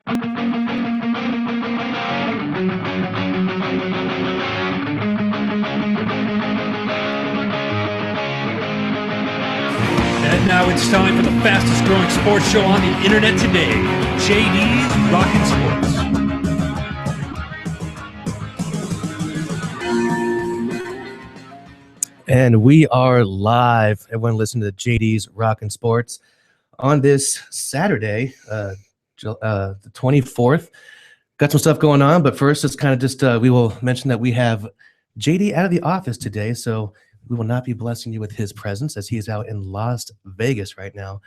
And now it's time for the fastest growing sports show on the internet today, JD's Rockin' Sports. And we are live. Everyone listen to JD's Rockin' Sports on this Saturday, the 24th. Got some stuff going on, but first, it's kind of just, we will mention that we have JD out of the office today, so we will not be blessing you with his presence as he is out in Las Vegas right now.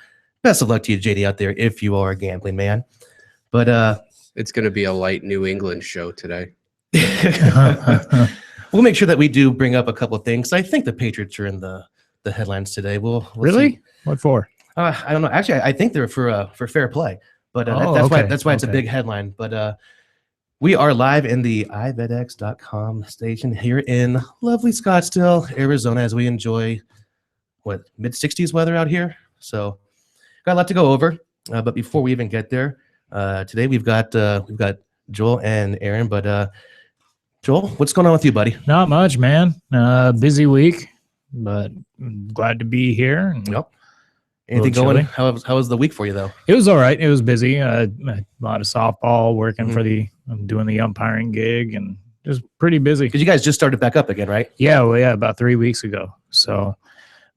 Best of luck to you, JD, out there, if you are a gambling man. But it's going to be a light New England show today. We'll make sure that we do bring up a couple of things. I think the Patriots are in the headlines today. We'll really? See. What for? I don't know. Actually, I think they're for fair play, but that's why it's a big headline. But we are live in the iVedX.com station here in lovely Scottsdale, Arizona, as we enjoy mid-60s weather out here. So got a lot to go over. But before we even get there, today we've got Joel and Aaron. But Joel, what's going on with you, buddy? Not much, man. Busy week, but glad to be here. Yep. Anything going? How was the week for you, though? It was all right. It was busy. A lot of softball, working for I'm doing the umpiring gig, and just pretty busy. Because you guys just started back up again, right? Yeah, about 3 weeks ago. So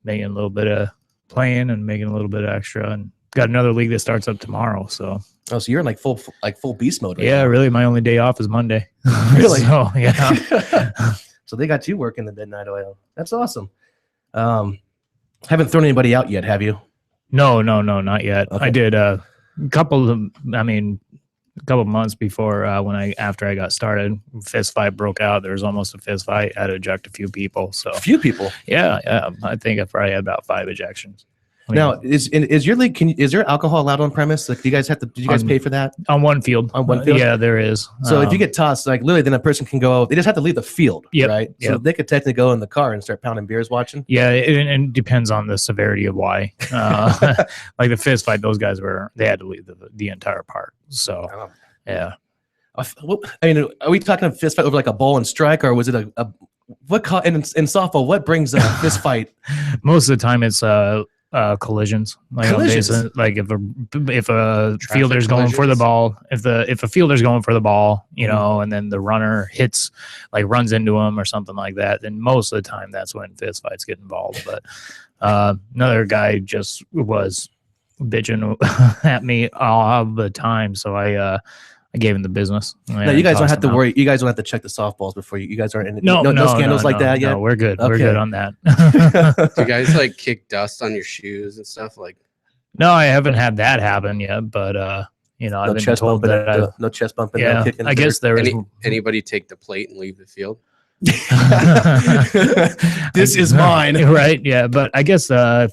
making a little bit of playing and making a little bit of extra, and got another league that starts up tomorrow. So. Oh, so you're in full beast mode right now. Really, my only day off is Monday. Really? So, yeah. So they got you working the midnight oil. That's awesome. Haven't thrown anybody out yet, have you? No, not yet. Okay. I did a couple months before after I got started, fist fight broke out. There was almost a fist fight. I had to eject a few people. So a few people? Yeah. I think I probably had about 5 ejections. Now, is your league? Is there alcohol allowed on premise? Like, do you guys pay for that on one field? On one field, yeah, there is. So if you get tossed, like literally, then a person can go. They just have to leave the field, right? Yep. So they could technically go in the car and start pounding beers, watching. Yeah, it depends on the severity of why. Like the fist fight, those guys they had to leave the entire park. So yeah. I mean, are we talking a fist fight over like a ball and strike, or was it in softball? What brings a fist fight? Most of the time, it's collisions. Collisions. Like if a fielder's going for the ball, if a fielder's going for the ball, and then the runner runs into him or something like that, then most of the time that's when fist fights get involved. But another guy just was bitching at me all the time, so I gave him the business. No, you guys don't have to worry. You guys don't have to check the softballs before you guys aren't in. No scandals like that yet. No, we're good. Okay. We're good on that. Do you guys kick dust on your shoes and stuff like? No, I haven't had that happen yet, but I've been told that no chest bumping. Yeah, no I guess there is. Anybody take the plate and leave the field? This is mine, right? Yeah, but I guess a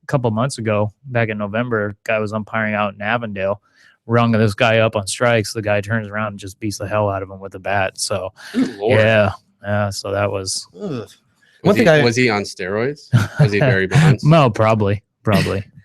couple months ago, back in November, guy was umpiring out in Avondale. Rung this guy up on strikes. The guy turns around and just beats the hell out of him with a bat. So, yeah. So that was. Was he on steroids? Was he Barry Bonds? No, probably.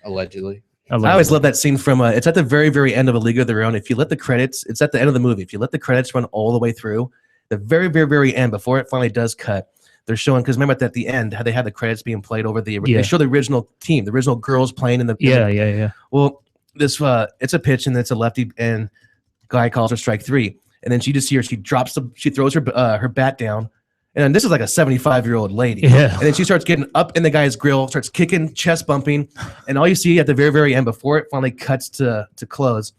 Allegedly. I always love that scene from. It's at the very, very end of A League of Their Own. If you let the credits, it's at the end of the movie. If you let the credits run all the way through, the very, very, very end before it finally does cut, they're showing, because remember at the end how they had the credits being played over they show the original team, the original girls playing in the. Yeah. Well. This it's a pitch and it's a lefty, and guy calls her strike 3, and then she just hears she throws her bat down, and this is like a 75-year-old lady, and then she starts getting up in the guy's grill, starts kicking, chest bumping, and all you see at the very, very end before it finally cuts to close,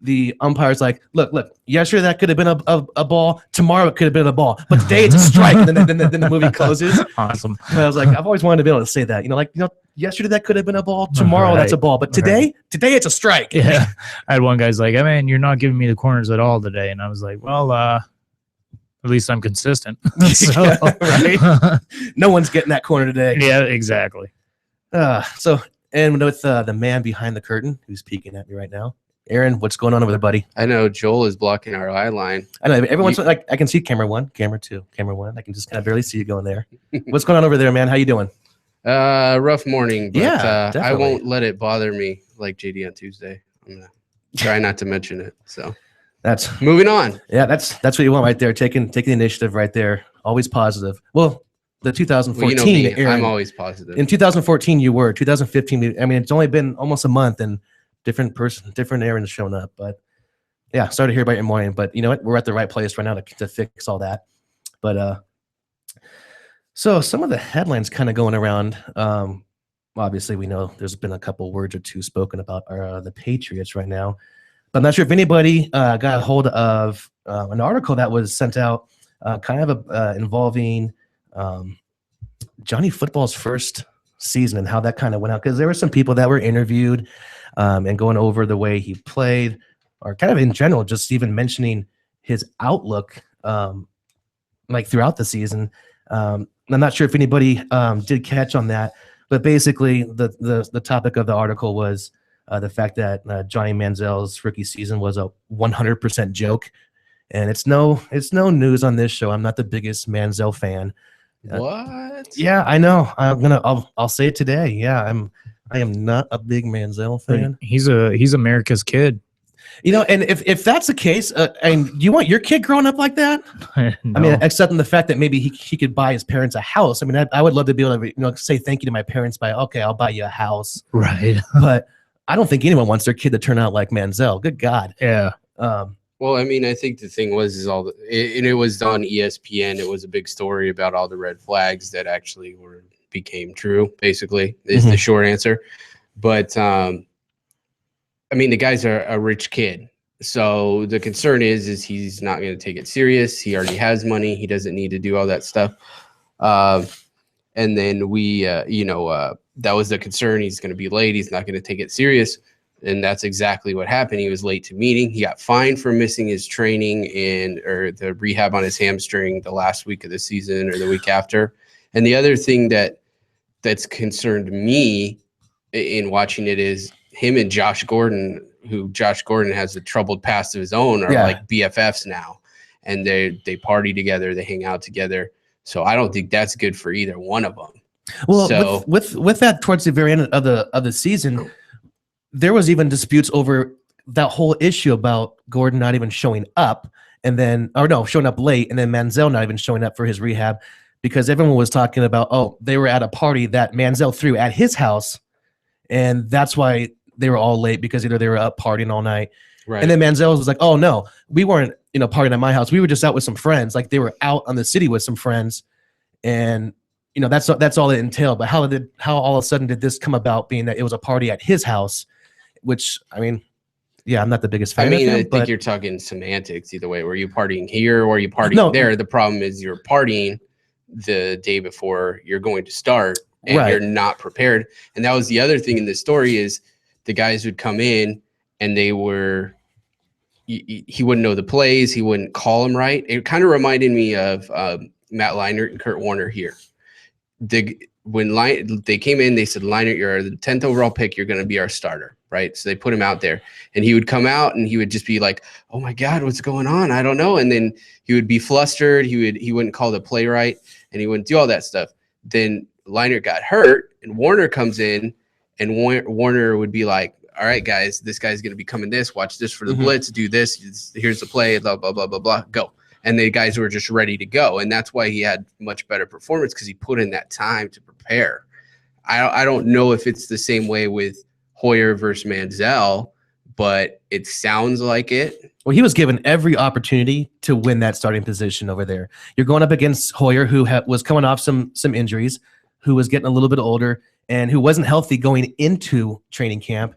the umpire's like, look, yesterday that could have been a ball, tomorrow it could have been a ball, but today it's a strike, and then the movie closes. Awesome. And I was like, I've always wanted to be able to say that, yesterday that could have been a ball, tomorrow that's a ball, but today it's a strike. Yeah. I had one guy's like, I mean, you're not giving me the corners at all today, and I was like, well, at least I'm consistent. So, yeah, right? No one's getting that corner today. Yeah, exactly. And with the man behind the curtain who's peeking at me right now, Aaron, what's going on over there, buddy? I know Joel is blocking our eye line. I know everyone's like, I can see camera 1, camera 2, camera 1. I can just kind of barely see you going there. What's going on over there, man? How you doing? Rough morning, but yeah, I won't let it bother me like JD on Tuesday. Try not to mention it. So that's moving on. Yeah, that's what you want right there. Taking the initiative right there. Always positive. Well, the 2014 Well, you know me, Aaron, I'm always positive. in 2014 you were. 2015, I mean, it's only been almost a month and different Aaron's shown up. But yeah, sorry to hear about your morning. But you know what? We're at the right place right now to fix all that. But so some of the headlines kind of going around. Obviously, we know there's been a couple words or two spoken about the Patriots right now. But I'm not sure if anybody got a hold of an article that was sent out kind of involving Johnny Football's first season and how that kind of went out. Because there were some people that were interviewed and going over the way he played, or kind of in general, just even mentioning his outlook like throughout the season. I'm not sure if anybody did catch on that, but basically the topic of the article was the fact that Johnny Manziel's rookie season was a 100% joke, and it's no news on this show. I'm not the biggest Manziel fan. What? Yeah, I know. I'll say it today. Yeah, I am not a big Manziel fan. He's America's kid. You know, and if that's the case, and you want your kid growing up like that? No. I mean, except in the fact that maybe he could buy his parents a house. I mean, I would love to be able to say thank you to my parents by, okay, I'll buy you a house. Right. But I don't think anyone wants their kid to turn out like Manziel. Good God. Yeah. Well, I mean, I think the thing was and it was on ESPN. It was a big story about all the red flags that actually became true. Basically, is the short answer. But I mean, the guy's a rich kid, so the concern is he's not going to take it serious. He already has money. He doesn't need to do all that stuff. And then that was the concern. He's going to be late. He's not going to take it serious. And that's exactly what happened. He was late to meeting. He got fined for missing his training or the rehab on his hamstring the last week of the season or the week after. And the other thing that's concerned me in watching it is him and Josh Gordon, who Josh Gordon has a troubled past of his own, are like BFFs now. And they party together. They hang out together. So I don't think that's good for either one of them. Well, so, with that towards the very end of the season, there was even disputes over that whole issue about Gordon not even showing up, showing up late, and then Manziel not even showing up for his rehab, because everyone was talking about, they were at a party that Manziel threw at his house, and that's why they were all late, because they were up partying all night. Right. And then Manziel was like, "Oh no, we weren't, partying at my house. We were just out with some friends. Like they were out on the city with some friends, and." That's all it entailed. But how all of a sudden did this come about, being that it was a party at his house? Which, I mean, yeah, I'm not the biggest fan of him. I think you're talking semantics either way. Were you partying here or were you partying there? The problem is you're partying the day before you're going to start, and you're not prepared. And that was the other thing in this story is the guys would come in and he wouldn't know the plays. He wouldn't call them right. It kind of reminded me of Matt Leinart and Kurt Warner here. When they came in, they said, Leinart, you're the 10th overall pick. You're going to be our starter, right? So they put him out there, and he would come out and he would just be like, "Oh my God, what's going on? I don't know." And then he would be flustered. He wouldn't call the play right, and he wouldn't do all that stuff. Then Leinart got hurt, and Warner comes in, and Warner would be like, "All right, guys, this guy's going to be coming this. Watch this for the blitz. Do this. Here's the play. Blah blah blah blah blah. Go." And the guys were just ready to go. And that's why he had much better performance, because he put in that time to prepare. I don't know if it's the same way with Hoyer versus Manziel, but it sounds like it. Well, he was given every opportunity to win that starting position over there. You're going up against Hoyer, who was coming off some injuries, who was getting a little bit older, and who wasn't healthy going into training camp.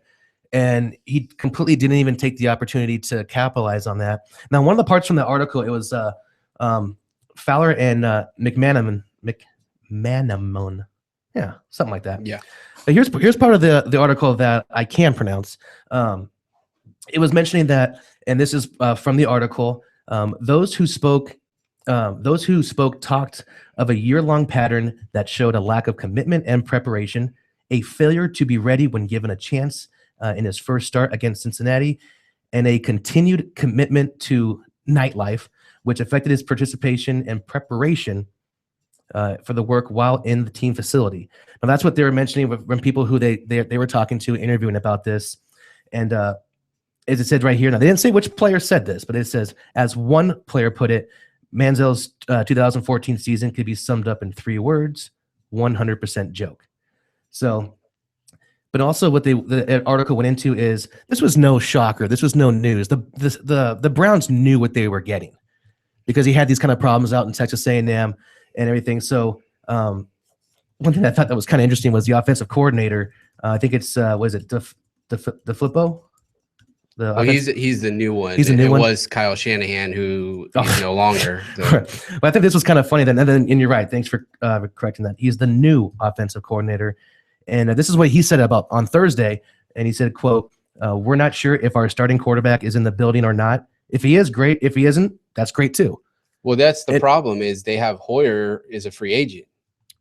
And he completely didn't even take the opportunity to capitalize on that. Now, one of the parts from the article, it was Fowler and McManaman. Yeah, something like that. Yeah. But here's part of the article that I can pronounce. It was mentioning that, and this is from the article, those who spoke talked of a year-long pattern that showed a lack of commitment and preparation, a failure to be ready when given a chance in his first start against Cincinnati, and a continued commitment to nightlife, which affected his participation and preparation for the work while in the team facility. Now, that's what they were mentioning from people who they were talking to, interviewing about this. And as it said right here, now they didn't say which player said this, but it says, as one player put it, Manziel's 2014 season could be summed up in 3 words: 100% joke. So, but also what the article went into is this was no shocker. This was no news. The Browns knew what they were getting because he had these kind of problems out in Texas A&M and everything. So one thing I thought that was kind of interesting was the offensive coordinator. I think it's was it the Flippo? He's the new one. He's the new one. It was Kyle Shanahan, who is no longer. So. Right. But I think this was kind of funny. And you're right. Thanks for correcting that. He's the new offensive coordinator. And this is what he said about on Thursday. And he said, quote, we're not sure if our starting quarterback is in the building or not. If he is, great. If he isn't, that's great too. Well, that's the problem is they have Hoyer is a free agent.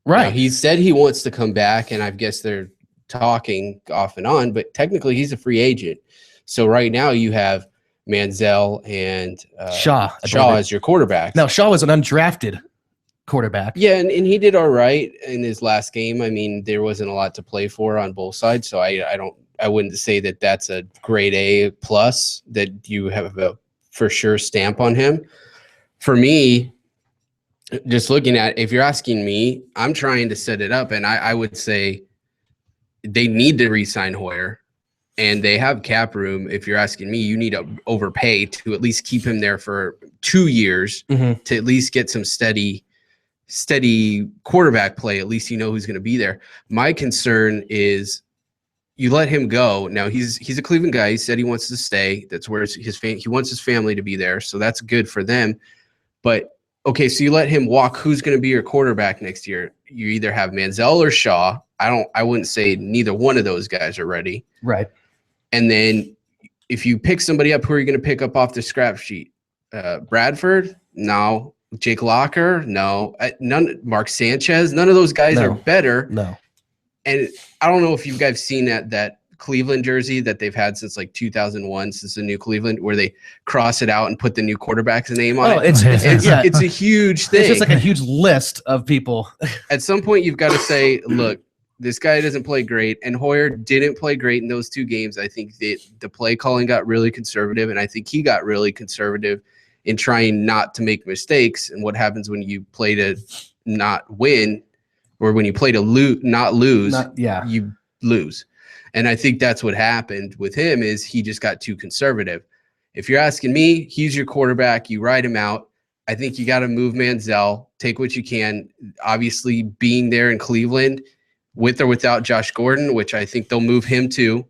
Right. Now, he said he wants to come back, and I guess they're talking off and on, but technically he's a free agent. So right now you have Manziel and Shaw as your quarterback. Now, Shaw was an undrafted quarterback. Yeah, and he did all right in his last game. I mean, there wasn't a lot to play for on both sides, so I wouldn't say that that's a grade A plus that you have a for sure stamp on him. For me, just looking at, if you're asking me, I'm trying to set it up, and I would say they need to re-sign Hoyer, and they have cap room. If you're asking me, you need to overpay to at least keep him there for 2 years to at least get some steady quarterback play. At least you know who's going to be there. My concern is you let him go. Now he's a Cleveland guy. He said he wants to stay. That's where he wants his family to be there. So that's good for them. But okay, so you let him walk. Who's going to be your quarterback next year? You either have Manziel or Shaw. I wouldn't say neither one of those guys are ready. Right. And then if you pick somebody up, who are you going to pick up off the scrap sheet? Bradford? No. Jake Locker? No. None. Mark Sanchez? None of those guys are better. No. And I don't know if you guys seen that Cleveland jersey that they've had since like 2001, since the new Cleveland, where they cross it out and put the new quarterback's name on it. It's a huge thing. It's just like a huge list of people. At some point, you've got to say, look, this guy doesn't play great, and Hoyer didn't play great in those 2 games. I think the play calling got really conservative, and I think he got really conservative in trying not to make mistakes. And what happens when you play to not win, or when you play to not lose, you lose. And I think that's what happened with him is he just got too conservative. If you're asking me, he's your quarterback. You ride him out. I think you got to move Manziel, take what you can. Obviously, being there in Cleveland with or without Josh Gordon, which I think they'll move him to,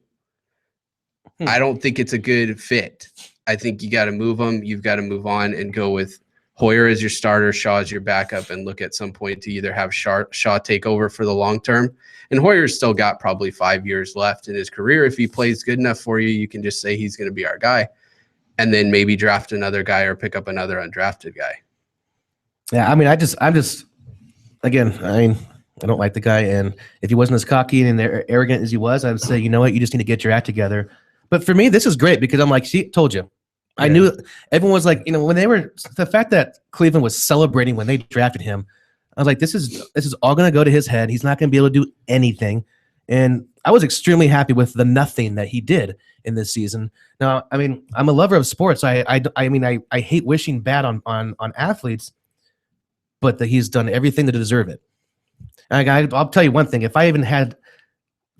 I don't think it's a good fit. I think you got to move him. You've got to move on and go with Hoyer as your starter, Shaw as your backup, and look at some point to either have Shaw take over for the long term. And Hoyer's still got probably 5 years left in his career. If he plays good enough for you, you can just say he's going to be our guy, and then maybe draft another guy or pick up another undrafted guy. Yeah, I mean, I don't like the guy, and if he wasn't as cocky and arrogant as he was, I would say, you know what, you just need to get your act together. But for me, this is great because I'm like, see, told you. I knew everyone was like, when they were, the fact that Cleveland was celebrating when they drafted him, I was like, this is all going to go to his head. He's not going to be able to do anything. And I was extremely happy with the nothing that he did in this season. Now, I mean, I'm a lover of sports. I hate wishing bad on athletes, but that he's done everything to deserve it. And I'll tell you one thing. If I even had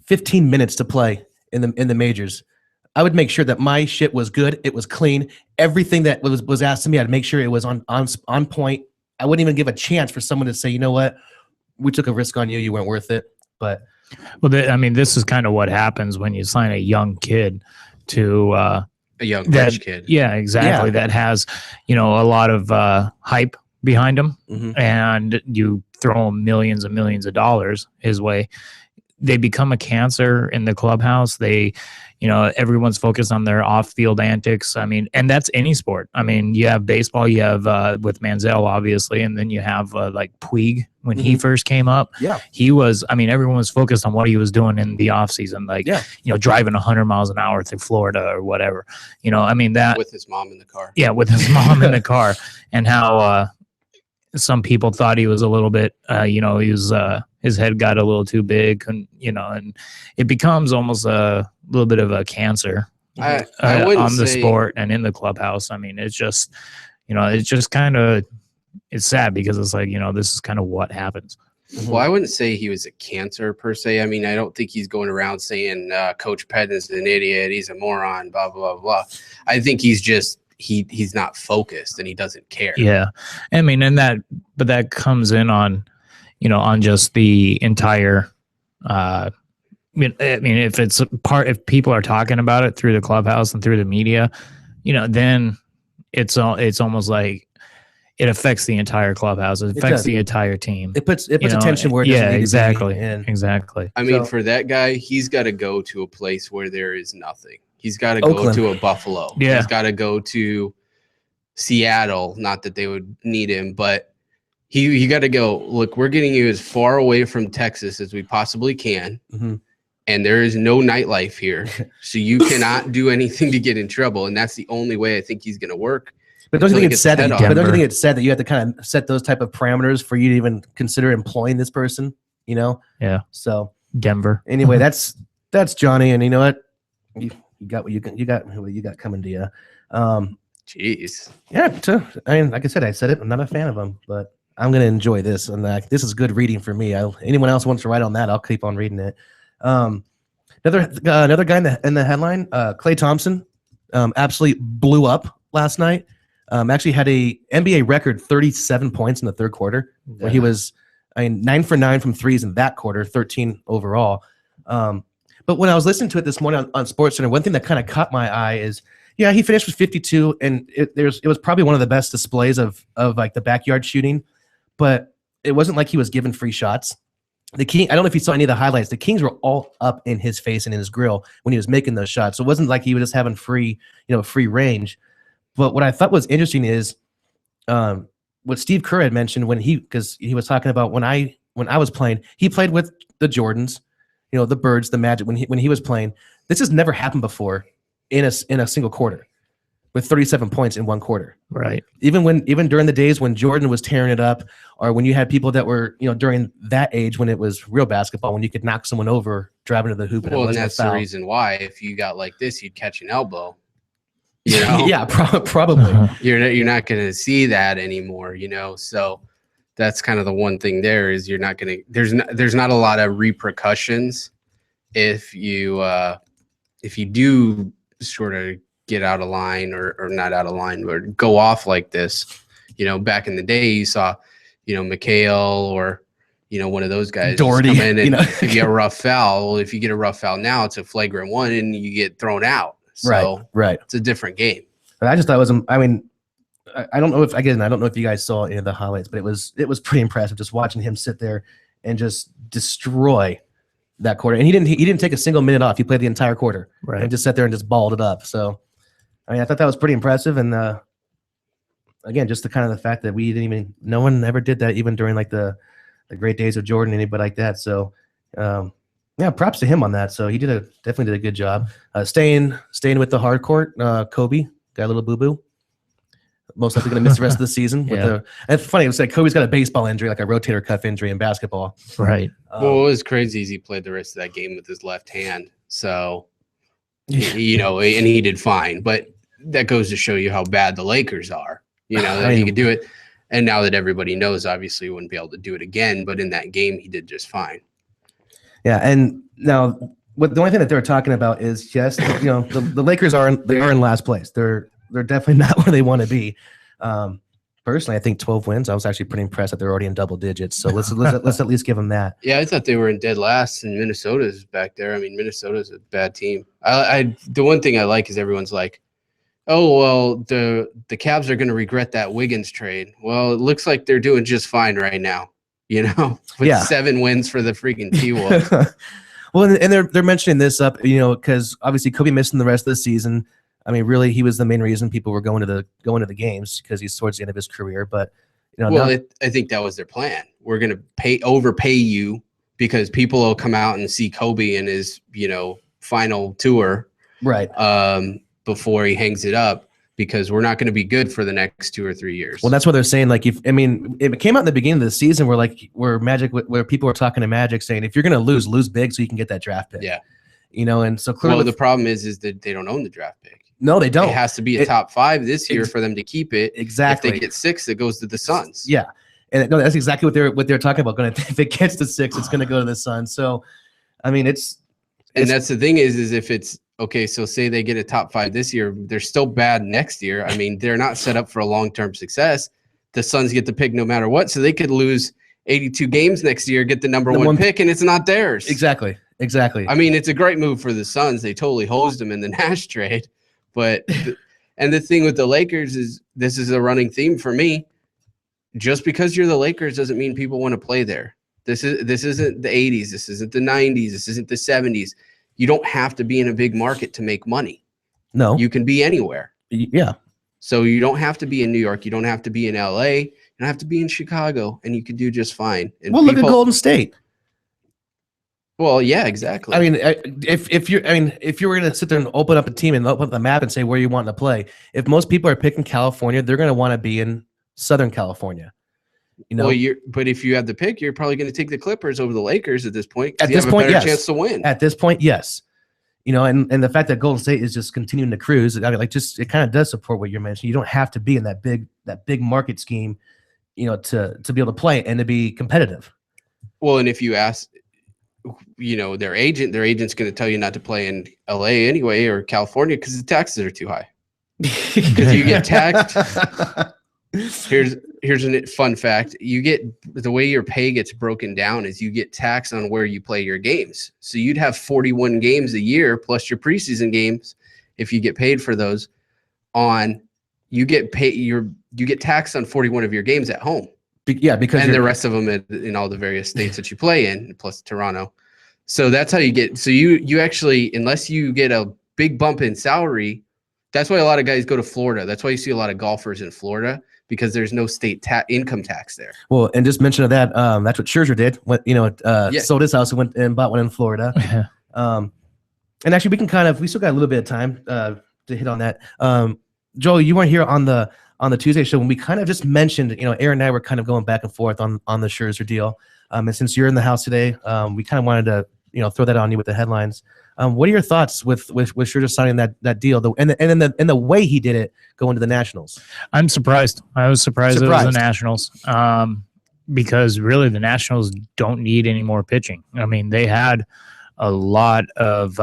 15 minutes to play in the majors, I would make sure that my shit was good. It was clean. Everything that was asked of me, I'd make sure it was on point. I wouldn't even give a chance for someone to say, you know what, we took a risk on you. You weren't worth it. But this is kind of what happens when you sign a young kid to a young rich kid. Yeah, exactly. Yeah. That has, a lot of hype behind him, and you throw him millions and millions of dollars his way. They become a cancer in the clubhouse. They, everyone's focused on their off-field antics. I mean, and that's any sport. I mean, you have baseball, you have with Manziel, obviously, and then you have like Puig when he first came up. Yeah. He was, everyone was focused on what he was doing in the offseason, like, driving 100 miles an hour through Florida or whatever. That. With his mom in the car. Yeah, with his mom in the car. And how some people thought he was a little bit, he was, his head got a little too big, and it becomes almost a little bit of a cancer, I wouldn't on the say, sport and in the clubhouse. I mean, it's just, it's just kind of, it's sad because it's like, this is kind of what happens. Well, I wouldn't say he was a cancer per se. I mean, I don't think he's going around saying Coach Penn is an idiot, he's a moron, blah, blah, blah, blah. I think he's just, he's not focused and he doesn't care. Yeah. I mean, but that comes in on, on just the entire, I mean, if people are talking about it through the clubhouse and through the media, then it's almost like it affects the entire clubhouse. It affects the entire team. It puts attention where it doesn't need exactly. to be. And exactly. I mean, for that guy, he's got to go to a place where there is nothing. He's got to go to a Buffalo. Yeah. He's got to go to Seattle. Not that they would need him, but he got to go, look, we're getting you as far away from Texas as we possibly can. Mm-hmm. And there is no nightlife here. So you cannot do anything to get in trouble. And that's the only way I think he's going to work. But don't you think it's sad that you have to kind of set those type of parameters for you to even consider employing this person? Yeah. So Denver. Anyway, that's Johnny, and you know what? You got what you got coming to you. Jeez. Yeah. I mean, like I said it. I'm not a fan of him, but I'm gonna enjoy this, and this is good reading for me. Anyone else wants to write on that, I'll keep on reading it. Another guy in the headline, Klay Thompson, absolutely blew up last night. Actually had a NBA record 37 points in the third quarter, where he was 9 for 9 from threes in that quarter, 13 overall. But when I was listening to it this morning on SportsCenter, one thing that kind of caught my eye is, he finished with 52, and it was probably one of the best displays of like the backyard shooting, but it wasn't like he was given free shots. The King, I don't know if you saw any of the highlights. The Kings were all up in his face and in his grill when he was making those shots. So it wasn't like he was just having free range. But what I thought was interesting is what Steve Kerr had mentioned because he was talking about when I was playing, he played with the Jordans, the Birds, the Magic when he was playing. This has never happened before in a single quarter, with 37 points in one quarter. Right. Even during the days when Jordan was tearing it up, or when you had people that were during that age when it was real basketball, when you could knock someone over driving to the hoop. And that's the reason why if you got like this, you'd catch an elbow. Yeah, probably. You're not going to see that anymore, So that's kind of the one thing there is you're not going to. There's not a lot of repercussions if you do sort of get out of line or not out of line, but go off like this. Back in the day, you saw, McHale or one of those guys Doherty, come in and give you a rough foul. Well, if you get a rough foul now, it's a flagrant one and you get thrown out. So right. It's a different game. I just thought it was. I mean, I don't know if you guys saw any of the highlights, but it was pretty impressive just watching him sit there and just destroy that quarter. And he didn't take a single minute off. He played the entire quarter, right? And just sat there and just balled it up. So, I mean, I thought that was pretty impressive. And again, just the kind of the fact that no one ever did that even during like the great days of Jordan, anybody like that. So. Yeah, props to him on that. So he definitely did a good job. Staying with the hard court, Kobe got a little boo-boo. Most likely going to miss the rest of the season. And it's funny, it was like Kobe's got a baseball injury, like a rotator cuff injury in basketball. Right. Well, what was crazy is he played the rest of that game with his left hand. So, and he did fine. But that goes to show you how bad the Lakers are, that he could do it. And now that everybody knows, obviously he wouldn't be able to do it again. But in that game, he did just fine. Yeah, and now the only thing that they're talking about is the Lakers are in last place. They're definitely not where they want to be. Personally, I think 12 wins. I was actually pretty impressed that they're already in double digits. So let's at least give them that. Yeah, I thought they were in dead last, and Minnesota's back there. I mean, Minnesota's a bad team. The one thing I like is everyone's like, oh well, the Cavs are going to regret that Wiggins trade. Well, it looks like they're doing just fine right now. With 7 wins for the freaking T-Wolves. Well, and they're mentioning this up, because obviously Kobe missing the rest of the season. I mean, really, he was the main reason people were going to the games because he's towards the end of his career. But I think that was their plan. We're going to overpay you because people will come out and see Kobe in his final tour, right? Before he hangs it up. Because we're not going to be good for the next 2 or 3 years. Well, that's what they're saying. Like, it came out in the beginning of the season where people were talking to Magic saying, if you're going to lose big so you can get that draft pick. Yeah. And so clearly, well, the problem is that they don't own the draft pick. No, they don't. It has to be a top 5 this year for them to keep it. Exactly. If they get 6, it goes to the Suns. Yeah, and no, that's exactly what they're talking about. If it gets to 6, it's going to go to the Suns. So, I mean, and that's the thing is if it's okay. So say they get a top 5 this year, they're still bad next year. I mean, they're not set up for a long-term success. The Suns get the pick no matter what, so they could lose 82 games next year, get the number one pick, and it's not theirs. Exactly. I mean, it's a great move for the Suns. They totally hosed them in the Nash trade. But and the thing with the Lakers is this is a running theme for me. Just because you're the Lakers doesn't mean people want to play there. This isn't the 80s. This isn't the 90s. This isn't the 70s. You don't have to be in a big market to make money. No. You can be anywhere. Yeah. So you don't have to be in New York. You don't have to be in LA. You don't have to be in Chicago, and you can do just fine. And look at Golden State. Well, yeah, exactly. I mean, if you were going to sit there and open up a team and open up the map and say where you want to play, if most people are picking California, they're going to want to be in Southern California. Well, but if you have the pick, you're probably going to take the Clippers over the Lakers at this point. At this point, yes. Chance to win. At this point, yes. And the fact that Golden State is just continuing to cruise, I mean, it kind of does support what you're mentioning. You don't have to be in that big market scheme, to be able to play and to be competitive. Well, and if you ask, their agent's going to tell you not to play in LA anyway or California because the taxes are too high. Because you get taxed. Here's a fun fact. You get the way your pay gets broken down is you get taxed on where you play your games. So you'd have 41 games a year plus your preseason games if you get paid for those. You get taxed on 41 of your games at home. Yeah, because the rest of them in all the various states that you play in, plus Toronto. So that's how you get. So you actually, unless you get a big bump in salary, that's why a lot of guys go to Florida. That's why you see a lot of golfers in Florida because there's no state income tax there. Well, and just mention of that, that's what Scherzer did. Sold his house and went and bought one in Florida. And actually, we still got a little bit of time to hit on that. Joel, you weren't here on the Tuesday show when we kind of just mentioned, Aaron and I were kind of going back and forth on the Scherzer deal. And since you're in the house today, we kind of wanted to, throw that on you with the headlines. What are your thoughts with Scherzer signing that deal and the way he did it going to the Nationals? I'm surprised. I was surprised it was the Nationals because really the Nationals don't need any more pitching. I mean, they had a lot of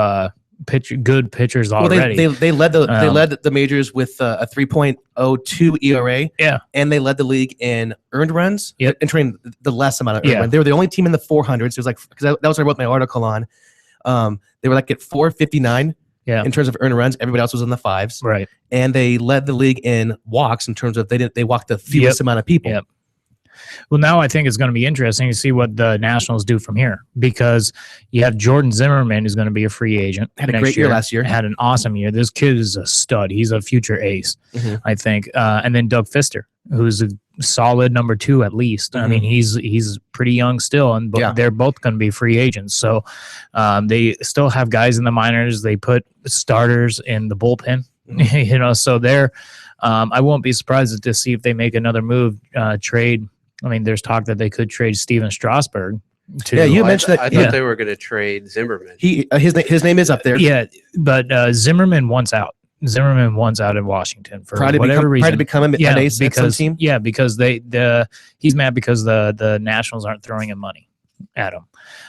good pitchers already. They led the majors with a 3.02 ERA. Yeah, and they led the league in earned runs. Yep. Entering the less amount of earned runs. They were the only team in the 400s. It was because that was what I wrote my article on. They were at 459. Yeah. In terms of earned runs, everybody else was in the 5s. Right. And they led the league in walks in terms of they walked the fewest amount of people. Yep. Well, now I think it's going to be interesting to see what the Nationals do from here because you have Jordan Zimmerman, who's going to be a free agent. Had a great year last year. Had an awesome year. This kid is a stud. He's a future ace, I think. And then Doug Fister, who's a solid number 2 at least. I mean, he's pretty young still, and they're both going to be free agents. So they still have guys in the minors. They put starters in the bullpen, so they're I won't be surprised to see if they make another move, trade. I mean, there's talk that they could trade Steven Strasburg. You mentioned that. I thought they were going to trade Zimmerman. His name is up there. Yeah, but Zimmerman wants out. Zimmerman wants out in Washington for whatever reason. Try to become an ace at some team. Yeah, because he's mad because the Nationals aren't throwing him money at him,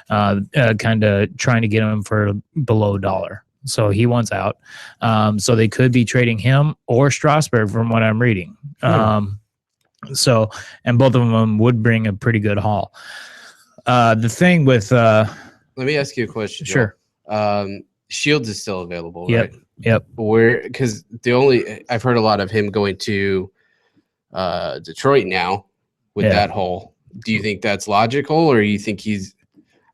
kind of trying to get him for below $1. So he wants out. So they could be trading him or Strasburg from what I'm reading. So, and both of them would bring a pretty good haul. The thing with let me ask you a question. Sure. Shields is still available, right? Yep. Because I've heard a lot of him going to Detroit now with that haul. Do you think that's logical, or you think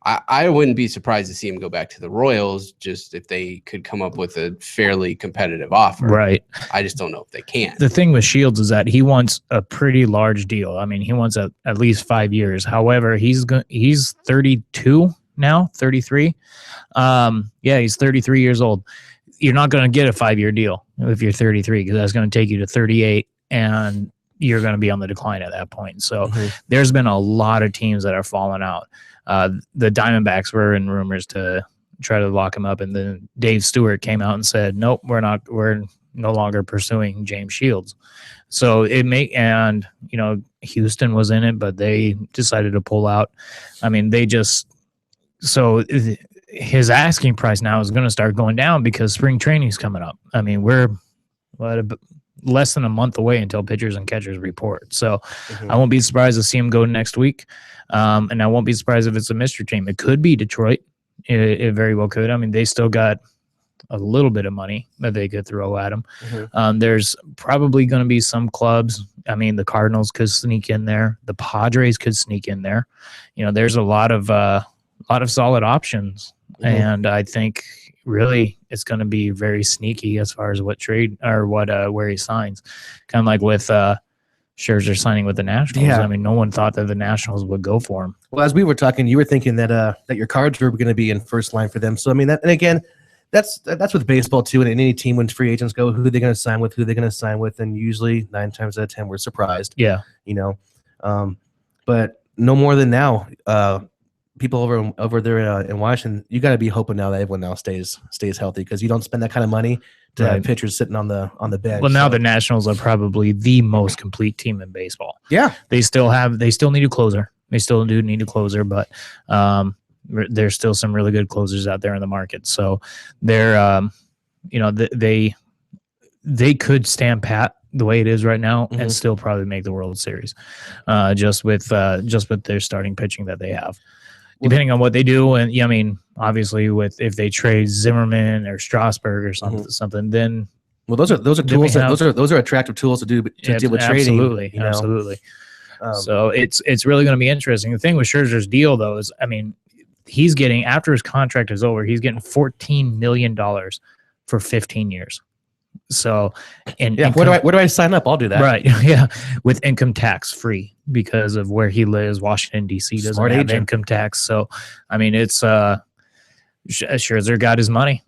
I wouldn't be surprised to see him go back to the Royals just if they could come up with a fairly competitive offer. Right. I just don't know if they can. The thing with Shields is that he wants a pretty large deal. I mean, he wants at least 5 years. However, he's 32 now, 33. He's 33 years old. You're not going to get a 5-year deal if you're 33 because that's going to take you to 38 and you're going to be on the decline at that point. So there's been a lot of teams that are falling out. The Diamondbacks were in rumors to try to lock him up. And then Dave Stewart came out and said, nope, we're no longer pursuing James Shields. So and Houston was in it, but they decided to pull out. I mean, his asking price now is going to start going down because spring training is coming up. I mean, we're less than a month away until pitchers and catchers report. So I won't be surprised to see him go next week. And I won't be surprised if it's a mystery team. It could be Detroit. It very well could. I mean, they still got a little bit of money that they could throw at him. There's probably going to be some clubs. I mean, the Cardinals could sneak in there. The Padres could sneak in there. There's a lot of solid options. And I think really it's going to be very sneaky as far as what trade or where he signs. Kind of like with Scherzer signing with the Nationals. I mean, no one thought that the Nationals would go for him. Well, as we were talking, you were thinking that your Cards were going to be in first line for them. So I mean, and again, that's with baseball too. And in any team, when free agents go, who they're going to sign with, and usually 9 times out of 10 we're surprised. Yeah, but no more than now. People over there in Washington, you got to be hoping now that everyone now stays healthy, because you don't spend that kind of money to have pitchers sitting on the bench. Well, now the Nationals are probably the most complete team in baseball. Yeah, they still need a closer. They still do need a closer, but there's still some really good closers out there in the market. So they're they could stand pat the way it is right now and still probably make the World Series, just with their starting pitching that they have. Depending on what they do, and I mean, obviously, if they trade Zimmerman or Strasburg or something, then those are tools. Those are attractive tools to deal with trading. Absolutely. So it's really going to be interesting. The thing with Scherzer's deal, though, is he's getting, after his contract is over, he's getting $14 million for 15 years. So, where do I sign up? I'll do that. Right. Yeah. With income tax free, because of where he lives. Washington, D.C. doesn't have income tax. So, I mean, it's Scherzer got his money.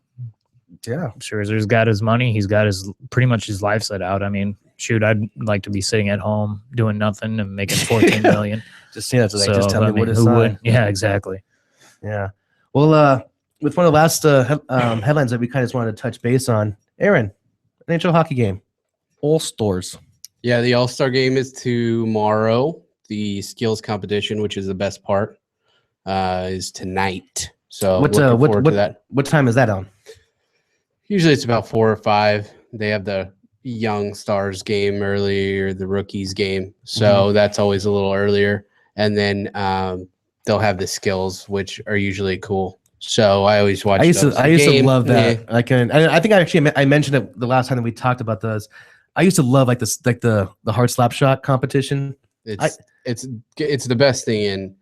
Yeah. Scherzer's got his money. He's got pretty much his life set out. I mean, shoot, I'd like to be sitting at home doing nothing and making $14 million. Just tell me what to sign. Yeah, exactly. Yeah. Well, with one of the last headlines that we kind of just wanted to touch base on, Aaron, NHL hockey game, All-Stars. Yeah, the All-Star game is tomorrow. The skills competition, which is the best part, is tonight. So looking forward to that. What time is that on? Usually it's about 4 or 5. They have the young stars game early, or the rookies game. So that's always a little earlier. And then they'll have the skills, which are usually cool. So I always watch. I used to love that. Yeah. I think I mentioned it the last time that we talked about those. I used to love the hard slap shot competition. It's the best thing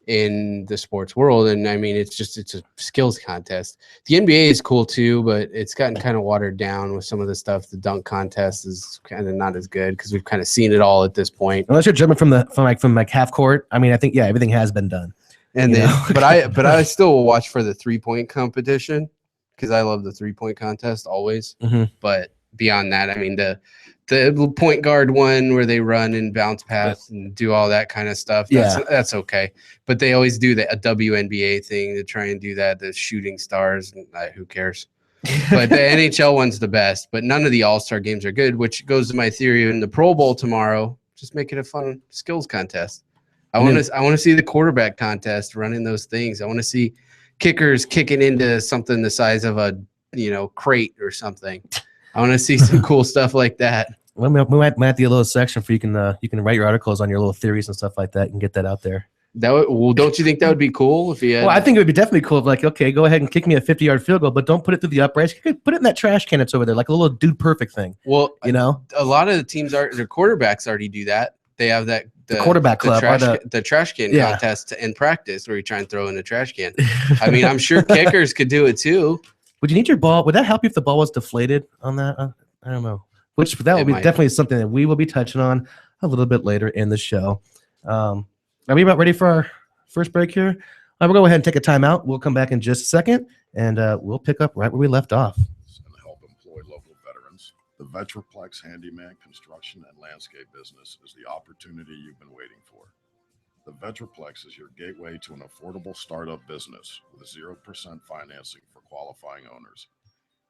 in the sports world, and I mean it's a skills contest. The NBA is cool too, but it's gotten kind of watered down with some of the stuff. The dunk contest is kind of not as good because we've kind of seen it all at this point. Unless you're jumping from half court. I mean, I think everything has been done. And then, but I still will watch for the 3-point competition because I love the 3-point contest always. But beyond that, I mean the point guard one where they run and bounce pass and do all that kind of stuff. That's okay. But they always do a WNBA thing to try and do that. The shooting stars, and who cares? But the NHL one's the best. But none of the All-Star games are good, which goes to my theory in the Pro Bowl tomorrow. Just make it a fun skills contest. I want to see the quarterback contest running those things. I want to see kickers kicking into something the size of a crate or something. I want to see some cool stuff like that. Well, we might do a little section for you can write your articles on your little theories and stuff like that and get that out there. Don't you think that would be cool if you had? Well, I think it would be definitely cool if okay, go ahead and kick me a 50-yard field goal, but don't put it through the uprights. Put it in that trash can that's over there, like a little dude perfect thing. Well, a lot of the teams their quarterbacks already do that. They have that. The quarterback club, the trash can contest in practice where you try and throw in a trash can. I mean, I'm sure kickers could do it too. Would you need your ball? Would that help you if the ball was deflated on that? I don't know. That would be definitely something that we will be touching on a little bit later in the show. Are we about ready for our first break here? We'll go ahead and take a timeout. We'll come back in just a second, and we'll pick up right where we left off. And help employ local veterans. The Vetraplex Handyman Construction and Landscape business is the opportunity you've been waiting for. The Vetraplex is your gateway to an affordable startup business with 0% financing for qualifying owners.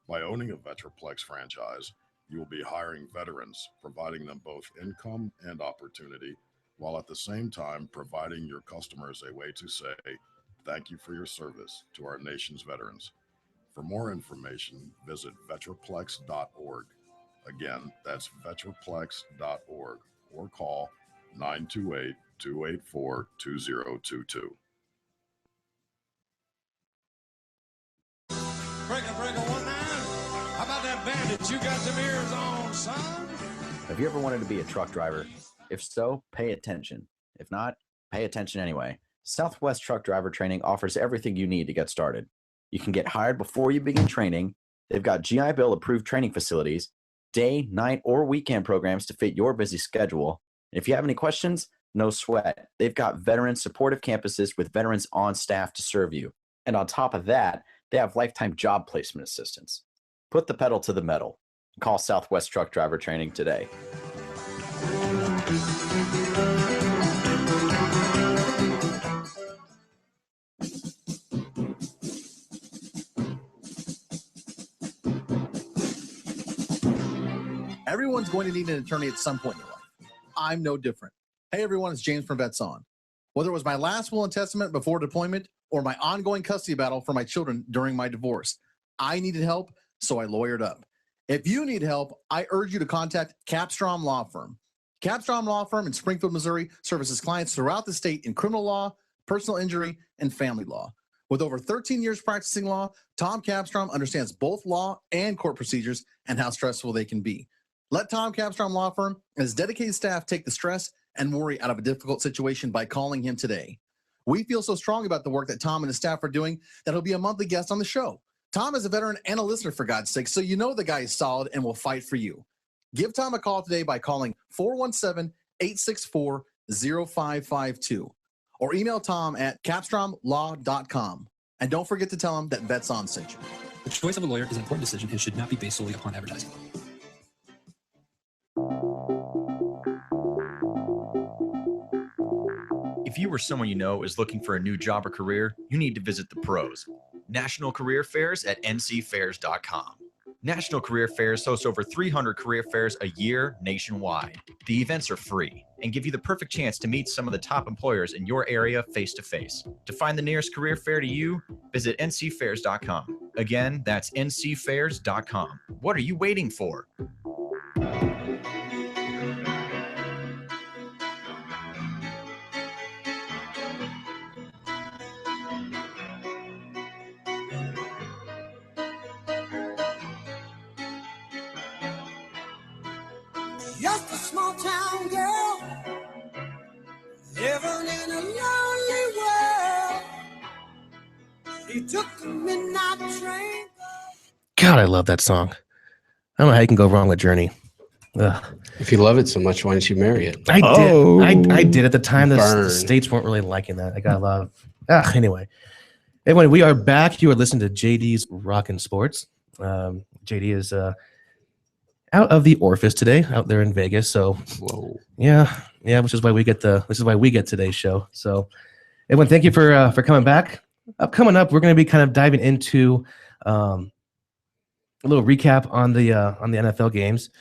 By owning a Vetraplex franchise, you will be hiring veterans, providing them both income and opportunity, while at the same time providing your customers a way to say, thank you for your service to our nation's veterans. For more information, visit vetraplex.org. Again, that's vetraplex.org or call 928-284-2022. Breaker, breaker, 1-9. How about that bandit? You got them ears on, son? Have you ever wanted to be a truck driver? If so, pay attention. If not, pay attention anyway. Southwest Truck Driver Training offers everything you need to get started. You can get hired before you begin training. They've got GI Bill approved training facilities, day, night, or weekend programs to fit your busy schedule. And if you have any questions, no sweat. They've got veteran supportive campuses with veterans on staff to serve you. And on top of that, they have lifetime job placement assistance. Put the pedal to the metal. Call Southwest Truck Driver Training today. Everyone's going to need an attorney at some point in your life. I'm no different. Hey everyone, it's James from Vets On. Whether it was my last will and testament before deployment or my ongoing custody battle for my children during my divorce, I needed help, so I lawyered up. If you need help, I urge you to contact Capstrom Law Firm. Capstrom Law Firm in Springfield, Missouri services clients throughout the state in criminal law, personal injury, and family law. With over 13 years practicing law, Tom Capstrom understands both law and court procedures and how stressful they can be. Let Tom Capstrom Law Firm and his dedicated staff take the stress and worry out of a difficult situation by calling him today. We feel so strong about the work that Tom and his staff are doing that he'll be a monthly guest on the show. Tom is a veteran and a listener, for God's sake, so you know the guy is solid and will fight for you. Give Tom a call today by calling 417-864-0552 or email Tom at capstromlaw.com. And don't forget to tell him that Vets On sent you. The choice of a lawyer is an important decision and should not be based solely upon advertising. If you or someone you know is looking for a new job or career, you need to visit the pros. National Career Fairs at ncfairs.com. National Career Fairs hosts over 300 career fairs a year nationwide. The events are free and give you the perfect chance to meet some of the top employers in your area face-to-face. To find the nearest career fair to you, visit ncfairs.com. Again, that's ncfairs.com. What are you waiting for? Just a small town girl living in a lonely world. She took the midnight train. God, I love that song. I don't know how you can go wrong with Journey. Ugh. If you love it so much, why don't you marry it? I did. I did at the time. The states weren't really liking that. I got a lot of. Anyway, we are back. You are listening to JD's Rockin' Sports. JD is out of the orifice today, out there in Vegas. So, whoa, yeah, which is why we get today's show. So, everyone, thank you for coming back. Coming up, we're going to be kind of diving into a little recap on the NFL games.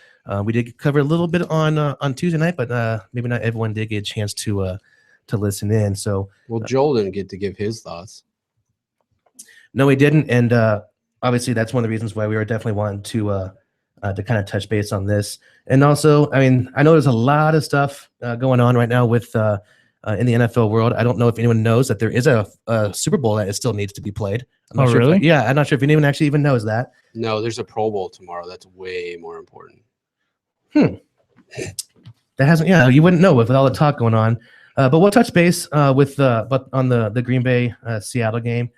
We did cover a little bit on Tuesday night, but maybe not everyone did get a chance to listen in. So, well, Joel didn't get to give his thoughts. No, he didn't, and obviously that's one of the reasons why we were definitely wanting to kind of touch base on this. And also, I mean, I know there's a lot of stuff going on right now with in the NFL world. I don't know if anyone knows that there is a Super Bowl that still needs to be played. I'm not sure really? I'm not sure if anyone actually even knows that. No, there's a Pro Bowl tomorrow. That's way more important. That hasn't. Yeah, you wouldn't know with all the talk going on. But we'll touch base but on the Green Bay Seattle game.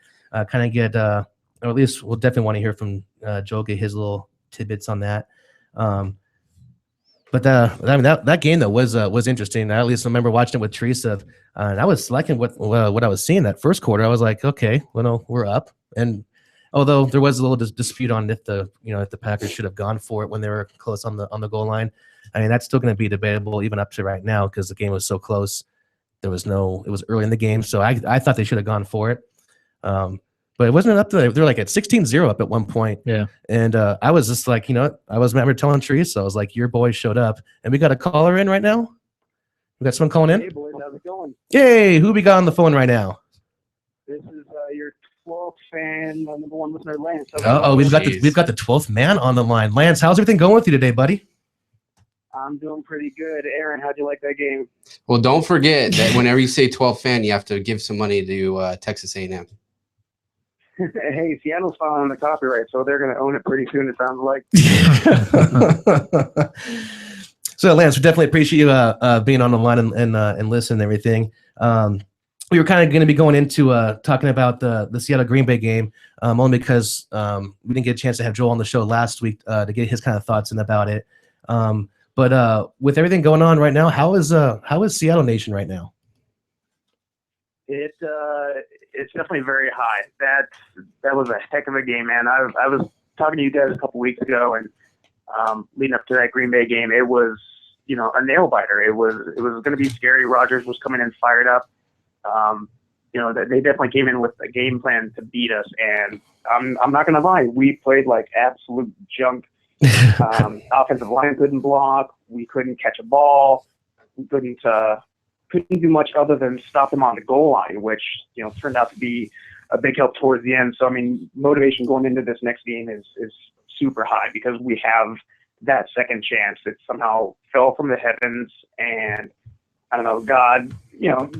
Kind of get, or at least we'll definitely want to hear from Joel, get his little tidbits on that. But that game though was interesting. I at least remember watching it with Teresa, and I was liking what I was seeing that first quarter. I was like, okay, well, no, we're up. And although there was a little dispute on if the Packers should have gone for it when they were close on the goal line, I mean that's still going to be debatable even up to right now because the game was so close It was early in the game, so I thought they should have gone for it. But it wasn't up to, they're like at 16-0 up at one point. Yeah. And I was just like, I remember telling Teresa, I was like, your boy showed up. And we got a caller in right now. We got someone calling in. Hey, boys, how's it going? Hey, who we got on the phone right now? This is your 12th fan, number one listener, Lance. We've got the 12th man on the line. Lance, how's everything going with you today, buddy? I'm doing pretty good. Aaron, how'd you like that game? Well, don't forget that whenever you say 12th fan, you have to give some money to Texas A&M. Hey, Seattle's filing the copyright, so they're going to own it pretty soon, it sounds like. So, Lance, we definitely appreciate you being on the line and listening and everything. We were kind of going to be going into talking about the Seattle Green Bay game, only because we didn't get a chance to have Joel on the show last week to get his kind of thoughts in about it. But with everything going on right now, how is Seattle Nation right now? It's definitely very high. That was a heck of a game, man. I was talking to you guys a couple weeks ago, and leading up to that Green Bay game, it was a nail biter. It was going to be scary. Rodgers was coming in fired up. They definitely came in with a game plan to beat us, and I'm not going to lie, we played like absolute junk. Offensive line couldn't block. We couldn't catch a ball. We couldn't do much other than stop them on the goal line, which turned out to be a big help towards the end. So I mean, motivation going into this next game is super high because we have that second chance. It somehow fell from the heavens, and I don't know, God,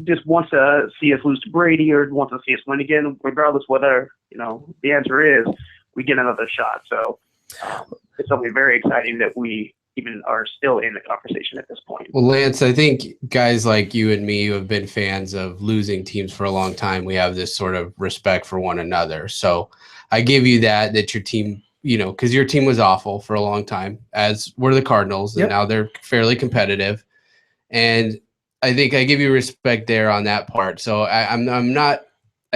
just wants to see us lose to Brady or wants to see us win again, regardless whether the answer is we get another shot. So it's something very exciting that we even are still in the conversation at this point. Well, Lance, I think guys like you and me who have been fans of losing teams for a long time, we have this sort of respect for one another. So I give you that your team, because your team was awful for a long time, as were the Cardinals, and now they're fairly competitive. And I think I give you respect there on that part. So I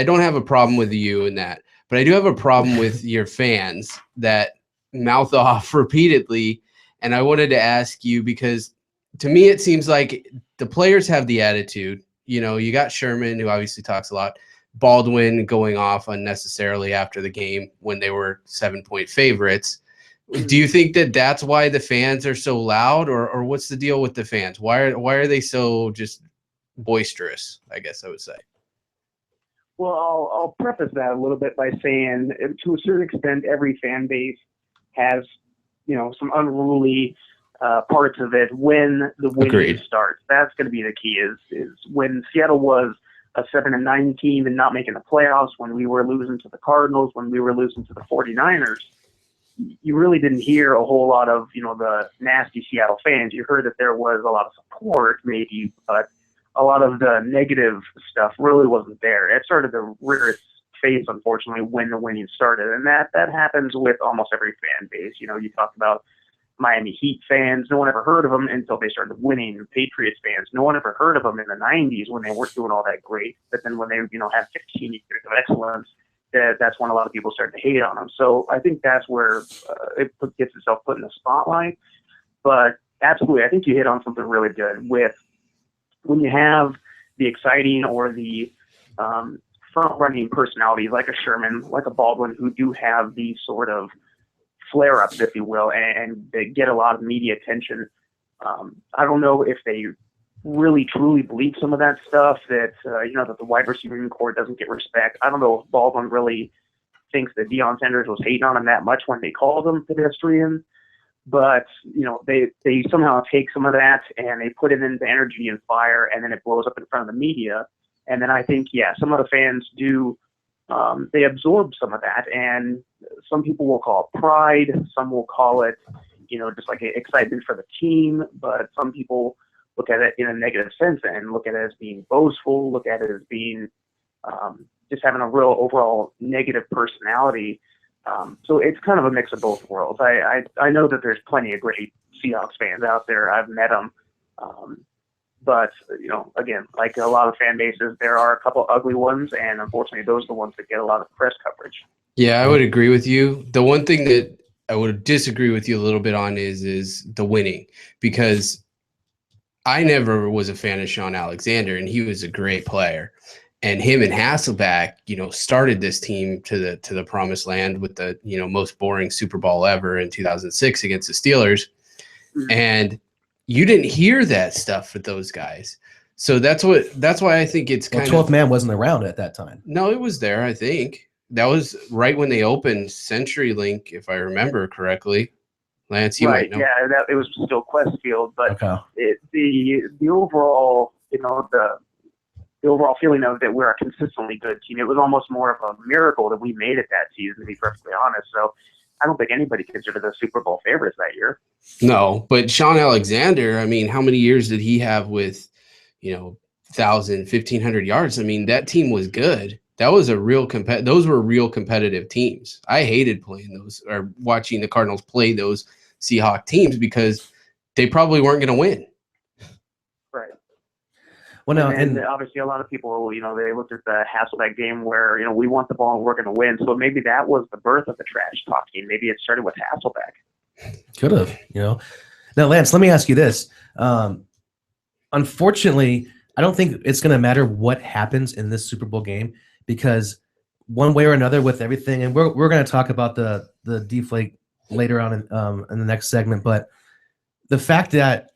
don't have a problem with you in that, but I do have a problem with your fans that mouth off repeatedly. And I wanted to ask you, because to me, it seems like the players have the attitude. You got Sherman, who obviously talks a lot, Baldwin going off unnecessarily after the game when they were 7-point favorites. Do you think that that's why the fans are so loud, or what's the deal with the fans? Why are they so just boisterous, I guess I would say? Well, I'll preface that a little bit by saying, to a certain extent, every fan base has some unruly parts of it when the winning starts. That's going to be the key. Is when Seattle was a 7-9 team and not making the playoffs, when we were losing to the Cardinals, when we were losing to the 49ers, you really didn't hear a whole lot of the nasty Seattle fans. You heard that there was a lot of support, maybe, but a lot of the negative stuff really wasn't there. It started to rear its face, unfortunately, when the winning started, and that happens with almost every fan base. You talked about Miami Heat fans. No one ever heard of them until they started winning. Patriots fans, no one ever heard of them in the 90s when they weren't doing all that great. But then when they had 15 years of excellence, that's when a lot of people started to hate on them. So I think that's where it gets itself put in the spotlight. But absolutely, I think you hit on something really good with when you have the exciting or the front-running personalities like a Sherman, like a Baldwin, who do have these sort of flare-ups, if you will, and they get a lot of media attention. I don't know if they really truly believe some of that stuff, that that the wide receiving core doesn't get respect. I don't know if Baldwin really thinks that Deion Sanders was hating on him that much when they called him pedestrian, but they somehow take some of that and they put it into energy and fire, and then it blows up in front of the media. And then I think, some of the fans do, they absorb some of that, and some people will call it pride, some will call it, just like excitement for the team, but some people look at it in a negative sense and look at it as being boastful, look at it as being just having a real overall negative personality. So it's kind of a mix of both worlds. I know that there's plenty of great Seahawks fans out there. I've met them. But, again, like a lot of fan bases, there are a couple ugly ones, and unfortunately those are the ones that get a lot of press coverage. Yeah, I would agree with you. The one thing that I would disagree with you a little bit on is the winning, because I never was a fan of Sean Alexander, and he was a great player. And him and Hasselbeck, started this team to the promised land with the, most boring Super Bowl ever in 2006 against the Steelers. And you didn't hear that stuff with those guys. So that's why I think it's kind of 12th man wasn't around at that time. No, it was there, I think. That was right when they opened CenturyLink, if I remember correctly. Lance, you might know. Yeah, it was still Questfield, but okay. The overall, the overall feeling of that we're a consistently good team. It was almost more of a miracle that we made it that season, to be perfectly honest. So I don't think anybody considered the Super Bowl favorites that year. No, but Sean Alexander, I mean, how many years did he have with, 1,000, 1,500 yards? I mean, that team was good. That was those were real competitive teams. I hated playing those or watching the Cardinals play those Seahawks teams because they probably weren't going to win. Right. Well, no, and obviously a lot of people, they looked at the Hasselbeck game where, we want the ball and we're going to win. So maybe that was the birth of the trash talking. Maybe it started with Hasselbeck. Could have, Now, Lance, let me ask you this. Unfortunately, I don't think it's going to matter what happens in this Super Bowl game because one way or another with everything, and we're going to talk about the deflate later on in the next segment, but the fact that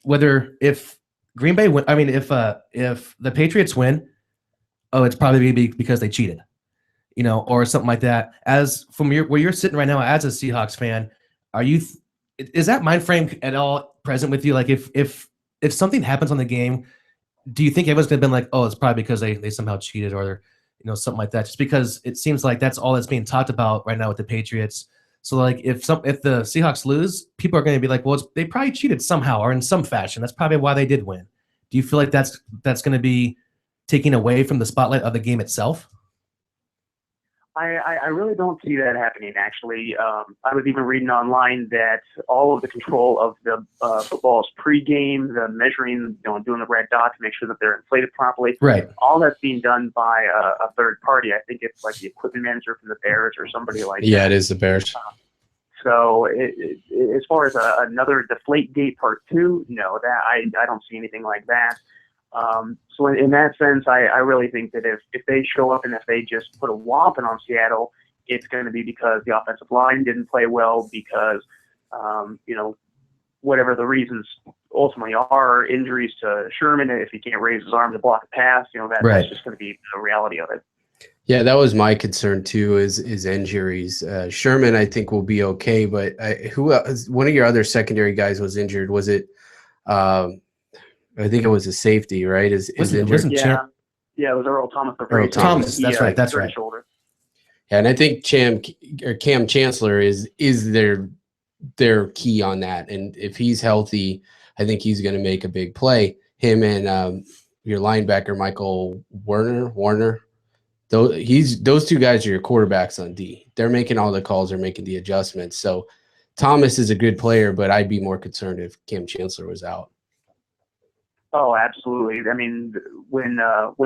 if Green Bay win, if the Patriots win, it's probably because they cheated, or something like that. As from where you're sitting right now as a Seahawks fan, is that mind frame at all present with you? Like if something happens on the game, do you think everyone's gonna been like, it's probably because they somehow cheated or something like that? Just because it seems like that's all that's being talked about right now with the Patriots. So like if the Seahawks lose, people are going to be like, they probably cheated somehow or in some fashion. That's probably why they did win. Do you feel like that's going to be taking away from the spotlight of the game itself? I really don't see that happening, actually. I was even reading online that all of the control of the football's pregame, the measuring, doing the red dot to make sure that they're inflated properly, right? All that's being done by a third party. I think it's like the equipment manager from the Bears or somebody like that. Yeah, it is the Bears. So as far as another deflate gate part 2, no, that I don't see anything like that. So in that sense, I really think that if they show up and if they just put a whopping on Seattle, it's going to be because the offensive line didn't play well because, whatever the reasons ultimately are, injuries to Sherman, if he can't raise his arm to block a pass, that's just going to be the reality of it. Yeah, that was my concern too. Is injuries. Sherman, I think, will be okay, but who else? One of your other secondary guys was injured. Was it? I think it was a safety, right? Is injured? Yeah, it was Earl Thomas. Earl Thomas. That's right. That's right. Shoulder. Yeah, and I think Cam Chancellor is their key on that. And if he's healthy, I think he's going to make a big play. Him and your linebacker Michael Warner. Those two guys are your quarterbacks on D. They're making all the calls. They're making the adjustments. So Thomas is a good player, but I'd be more concerned if Cam Chancellor was out. Oh, absolutely. I mean, when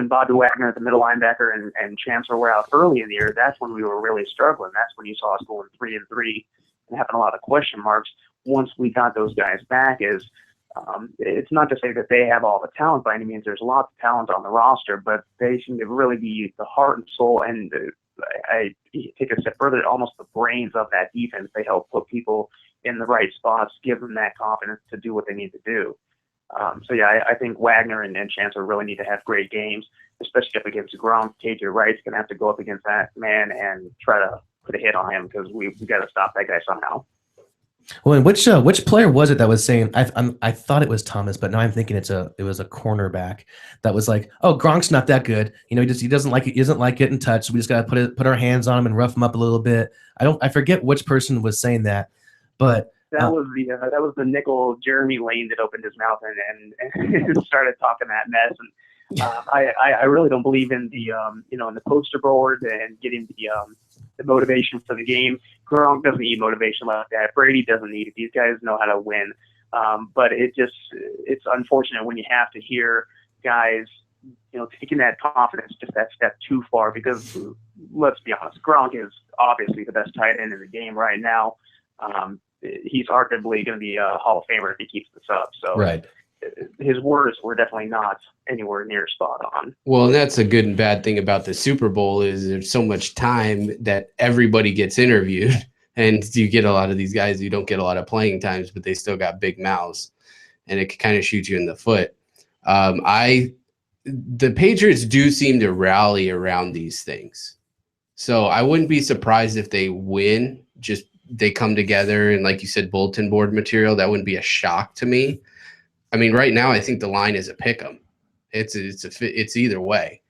Bobby Wagner, the middle linebacker, and Chancellor were out early in the year, that's when we were really struggling. That's when you saw us going 3-3 and having a lot of question marks. Once we got those guys back, it's not to say that they have all the talent by any means. There's lots of talent on the roster, but they seem to really be the heart and soul, and I take a step further, almost the brains of that defense. They help put people in the right spots, give them that confidence to do what they need to do. I think Wagner and Chancellor really need to have great games, especially up against Gronk. KJ Wright's going to have to go up against that man and try to put a hit on him because we got to stop that guy somehow. Well, and which player was it that was saying? I thought it was Thomas, but now I'm thinking it was a cornerback that was like, Gronk's not that good. He doesn't like it. He doesn't like getting touched. So we just got to put our hands on him and rough him up a little bit. I forget which person was saying that, but. That was the nickel Jeremy Lane that opened his mouth and started talking that mess. And I really don't believe in the in the poster board and getting the motivation for the game. Gronk doesn't need motivation like that. Brady doesn't need it. These guys know how to win. But it's unfortunate when you have to hear guys taking that confidence just that step too far, because let's be honest, Gronk is obviously the best tight end in the game right now. He's arguably going to be a Hall of Famer if he keeps this up. So right. his words were definitely not anywhere near spot on. Well, and that's a good and bad thing about the Super Bowl is there's so much time that everybody gets interviewed, and you get a lot of these guys who don't get a lot of playing times, but they still got big mouths, and it can kind of shoot you in the foot. The Patriots do seem to rally around these things, so I wouldn't be surprised if they win. Just they come together and, like you said, bulletin board material. That wouldn't be a shock to me. I mean, right now, I think the line is a pick 'em. It's either way.